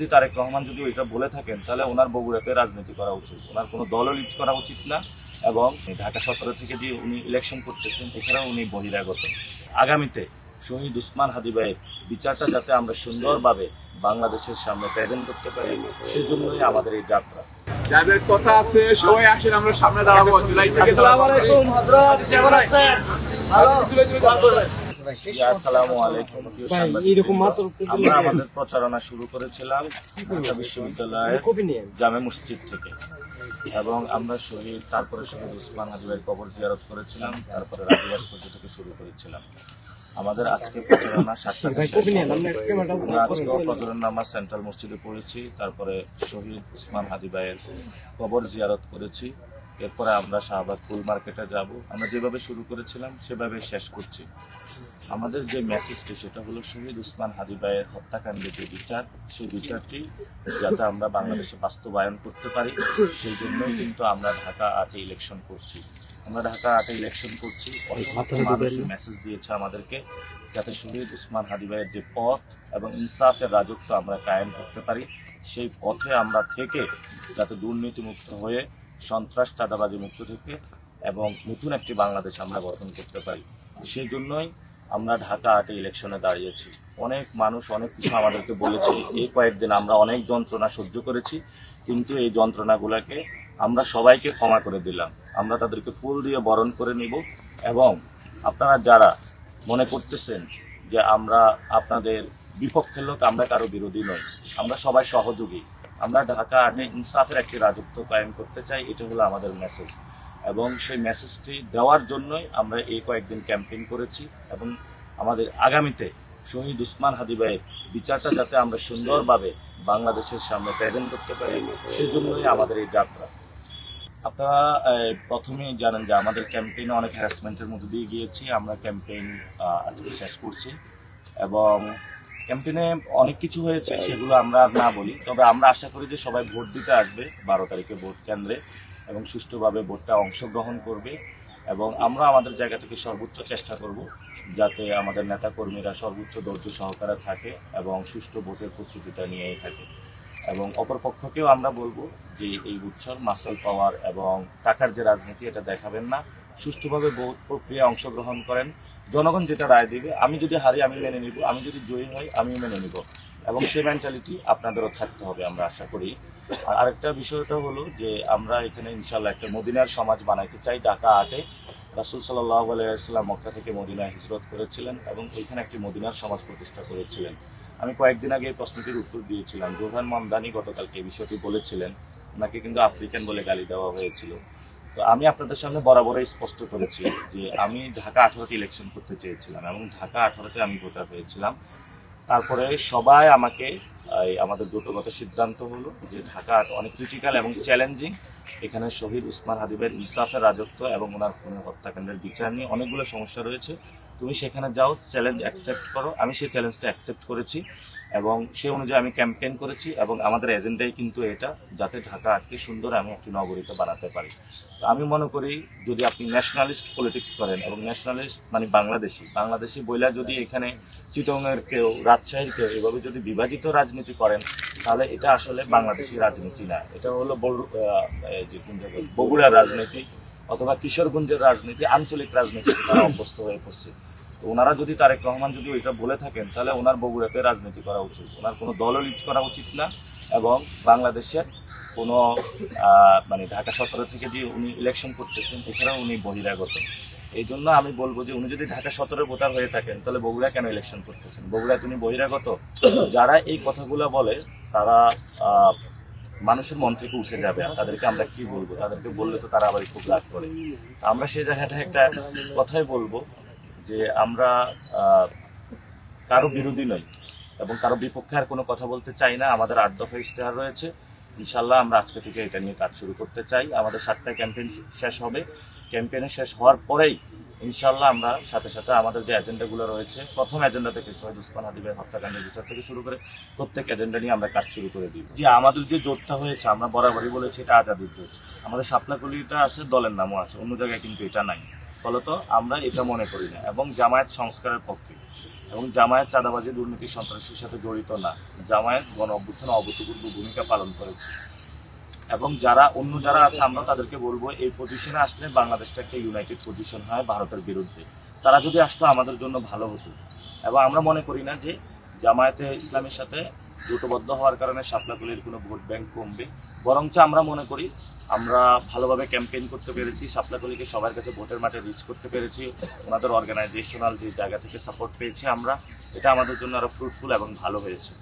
যদি তারেক রহমান যদি ওইটা বলে থাকেন তাহলে ওনার বগুড়াতে রাজনীতি করা উচিত, ওনার কোনো দলও লিড করা উচিত না। এবং ঢাকা 17 থেকে যে উনি ইলেকশন করতেছেন এখানেও উনি বহিরাগত। আগামীতে শহীদ উসমান হাদি ভাইয়ের বিচারটা যাতে আমরা সুন্দরভাবে বাংলাদেশের সামনে প্রেজেন্ট করতে পারি, সেজন্যই আমাদের এই যাত্রা। যাদের কথা আছে সবাই আসেন, আমরা সামনে দাঁড়াবো। আসসালামু আলাইকুম হযরত, কেমন আছেন? আসসালামু আলাইকুম। আমরা আমাদের প্রচারণা শুরু করেছিলাম ঢাকা বিশ্ববিদ্যালয়ের জামে মসজিদ থেকে, এবং আমরা তারপরে শহীদ উসমান হাদি ভাইয়ের কবর জিয়ারত করেছিলাম, তারপরে রাজু ভাস্কর্য থেকে শুরু করেছিলাম। আমাদের আজকে প্রচারণা 7টা। আমরা আজকেও ফজরের নামাজ সেন্ট্রাল মসজিদে পড়েছি, তারপরে শহীদ উসমান হাদি ভাইয়ের কবর জিয়ারত করেছি, এরপরে আমরা শাহবাগ ফুল মার্কেটে যাব। আমরা যেভাবে শুরু করেছিলাম সেভাবে শেষ করছি। আমাদের যে মেসেজটি সেটা হলো শহীদ উসমান হাদি ভাইয়ের হত্যাকাণ্ডের যে বিচার, সেই বিচারটি যাতে আমরা বাংলাদেশে বাস্তবায়ন করতে পারি, সেই জন্যই কিন্তু আমরা ঢাকা 8-এ ইলেকশন করছি। আমরা ঢাকা 8-এ ইলেকশন করছি, মানুষের মেসেজ দিয়েছে আমাদেরকে যাতে শহীদ উসমান হাদি ভাইয়ের যে পথ এবং ইনসাফের রাজত্ব আমরা কায়েম করতে পারি, সেই পথে আমরা থেকে যাতে দুর্নীতিমুক্ত হয়ে সন্ত্রাস চাঁদাবাজি মুক্ত থেকে এবং নতুন একটি বাংলাদেশ আমরা গঠন করতে পারি। সেই জন্যই আমরা ঢাকা 8-এ ইলেকশনে দাঁড়িয়েছি। অনেক মানুষ অনেক কিছু আমাদেরকে বলেছে, এই কয়েকদিন আমরা অনেক যন্ত্রণা সহ্য করেছি, কিন্তু এই যন্ত্রণাগুলোকে আমরা সবাইকে ক্ষমা করে দিলাম। আমরা তাদেরকে ফুল দিয়ে বরণ করে নিব। এবং আপনারা যারা মনে করতেছেন যে আমরা আপনাদের বিপক্ষের লোক, আমরা কারো বিরোধী নই, আমরা সবাই সহযোগী। আমরা ঢাকা 8-এ ইনসাফের একটি রাজত্ব কায়েম করতে চাই, এটা হলো আমাদের মেসেজ। এবং সেই মেসেজটি দেওয়ার জন্যই আমরা এই কয়েকদিন ক্যাম্পেইন করেছি, এবং আমাদের আগামীতে শহীদ উসমান হাদি ভাইয়ের বিচারটা যাতে আমরা সুন্দরভাবে বাংলাদেশের সামনে প্রেজেন্ট করতে পারি, সেজন্যই আমাদের এই যাত্রা। আপনারা প্রথমেই জানেন যে আমাদের ক্যাম্পেইনে অনেক হ্যারাসমেন্টের মধ্যে দিয়ে গিয়েছি। আমরা ক্যাম্পেইন আজকে শেষ করছি, এবং ক্যাম্পেইনে অনেক কিছু হয়েছে, সেগুলো আমরা আর না বলি। তবে আমরা আশা করি যে সবাই ভোট দিতে আসবে 12 তারিখে ভোট কেন্দ্রে, এবং সুষ্ঠুভাবে ভোটটা অংশগ্রহণ করবে। এবং আমরা আমাদের জায়গা থেকে সর্বোচ্চ চেষ্টা করব যাতে আমাদের নেতাকর্মীরা সর্বোচ্চ ধৈর্য সহকারে থাকে এবং সুষ্ঠু ভোটের প্রস্তুতিটা নিয়েই থাকে। এবং অপরপক্ষকেও আমরা বলবো যে এই উৎসব মাসল পাওয়ার এবং টাকার যে রাজনীতি, এটা দেখাবেন না। সুষ্ঠুভাবে ভোট প্রক্রিয়া অংশগ্রহণ করেন। জনগণ যেটা রায় দিবে, আমি যদি হারি আমি মেনে নিব, আমি যদি জয়ী হই আমি মেনে নিব, এবং সেই মেন্টালিটি আপনাদেরও থাকতে হবে আমরা আশা করি। আর আরেকটা বিষয়টা হলো যে আমরা এখানে ইনশাল্লাহ একটা মদিনার সমাজ বানাইতে চাই। ঢাকা 8-এ রাসূল সাল্লাল্লাহু আলাইহি ওয়াসাল্লাম মক্কা থেকে মদিনায় হিজরত করেছিলেন এবং ওইখানে একটি মদিনার সমাজ প্রতিষ্ঠা করেছিলেন। আমি কয়েকদিন আগে এই প্রশ্নটির উত্তর দিয়েছিলাম। জোহান মামদানি গতকালকে এই বিষয়টি বলেছিলেন, ওনাকে কিন্তু আফ্রিকান বলে গালি দেওয়া হয়েছিল। তো আমি আপনাদের সামনে বরাবরই স্পষ্ট করেছি যে আমি ঢাকা 18-তে ইলেকশন করতে চেয়েছিলাম, এবং ঢাকা 18-তে আমি ভোটার হয়েছিলাম। তারপরে সবাই আমাকে আমাদের জোটগত সিদ্ধান্ত হলো যে ঢাকা অনেক ক্রিটিক্যাল এবং চ্যালেঞ্জিং। এখানে শহীদ উসমান হাদি ভাইয়ের ইনসাফের রাজত্ব এবং ওনার খুনের হত্যাকাণ্ডের বিচার নিয়ে অনেকগুলো সমস্যা রয়েছে। তুমি সেখানে যাও, চ্যালেঞ্জ অ্যাকসেপ্ট করো। আমি সেই চ্যালেঞ্জটা অ্যাকসেপ্ট করেছি, এবং সেই অনুযায়ী আমি ক্যাম্পেইন করেছি। এবং আমাদের এজেন্ডাই কিন্তু এটা, যাতে ঢাকা 8কে সুন্দর আমি একটি নগরীতে বানাতে পারি। তো আমি মনে করি যদি আপনি ন্যাশনালিস্ট পলিটিক্স করেন, এবং ন্যাশনালিস্ট মানে বাংলাদেশি বইলা যদি এখানে চিটংয়ের কেউ, রাজশাহীর কেউ এভাবে যদি বিভাজিত রাজনীতি করেন, তাহলে এটা আসলে বাংলাদেশি রাজনীতি না, এটা হলো বগুড়ার রাজনীতি অথবা কিশোরগঞ্জের রাজনীতি, আঞ্চলিক রাজনীতি তারা অভ্যস্ত হয়ে পড়ছে। তো ওনারা যদি তারেক রহমান যদি ওইটা বলে থাকেন তাহলে ওনার বগুড়াতে রাজনীতি করা উচিত, ওনার কোনো দলও লিড করা উচিত না। এবং বাংলাদেশের কোনো মানে ঢাকা 17 থেকে যে উনি ইলেকশন করতেছেন এখানেও উনি বহিরাগত। এই জন্য আমি বলবো যে উনি যদি ঢাকা 17 ভোটার হয়ে থাকেন তাহলে বগুড়া কেন ইলেকশন করতেছেন? বগুড়ায় উনি বহিরাগত। যারা এই কথাগুলো বলে তারা মানুষের মন থেকে উঠে যাবে, আর তাদেরকে আমরা কি বলবো? তাদেরকে বললে তো তারা আবার খুব রাগ করে। আমরা সেই জায়গাটা একটা কথাই বলবো যে আমরা কারো বিরোধী নই এবং কারো বিপক্ষে আর কোনো কথা বলতে চাই না। আমাদের 8 দফা ইশতেহার রয়েছে, ইনশাল্লাহ আমরা আজকে থেকে এটা নিয়ে কাজ শুরু করতে চাই। আমাদের 7টা ক্যাম্পেইন শেষ হবে। ক্যাম্পেইনে শেষ হওয়ার পরেই ইনশাল্লাহ আমরা সাথে সাথে আমাদের যে এজেন্ডাগুলো রয়েছে, প্রথম এজেন্ডা থেকে শহীদ উসমান হাদি ভাইয়ের হত্যাকাণ্ডের বিচার থেকে শুরু করে প্রত্যেক এজেন্ডা নিয়ে আমরা কাজ শুরু করে দিই। যে আমাদের যে জোটটা হয়েছে, আমরা বরাবরই বলেছি এটা আজাদির জোট। আমাদের শাপলাকলিটা আছে, দলের নামও আছে, অন্য জায়গায় কিন্তু এটা নাই। ফলত আমরা এটা মনে করি না এবং জামায়াত সংস্কারের পক্ষে এবং জামায়াত চাঁদাবাজি দুর্নীতি সন্ত্রাসের সাথে জড়িত না। জামায়াত গণ অভ্যুত্থানে অভূতপূর্ব ভূমিকা পালন করেছে এবং যারা আছে আমরা তাদেরকে বলবো এই পজিশনে আসলে বাংলাদেশটা একটা ইউনাইটেড পজিশন হয় ভারতের বিরুদ্ধে। তারা যদি আসতো আমাদের জন্য ভালো হতো এবং আমরা মনে করি না যে জামায়াতে ইসলামের সাথে জোটবদ্ধ হওয়ার কারণে শাপলাকলির কোনো ভোট ব্যাংক কমবে, বরঞ্চ আমরা মনে করি আমরা ভালোভাবে ক্যাম্পেইন করতে পেরেছি, শাপলাকলিকে সবার কাছে ভোটের মাঠে রিচ করতে পেরেছি, ওনাদের অর্গানাইজেশনাল যে জায়গা থেকে সাপোর্ট পেয়েছি আমরা, এটা আমাদের জন্য আরো ফ্রুটফুল এবং ভালো হয়েছে।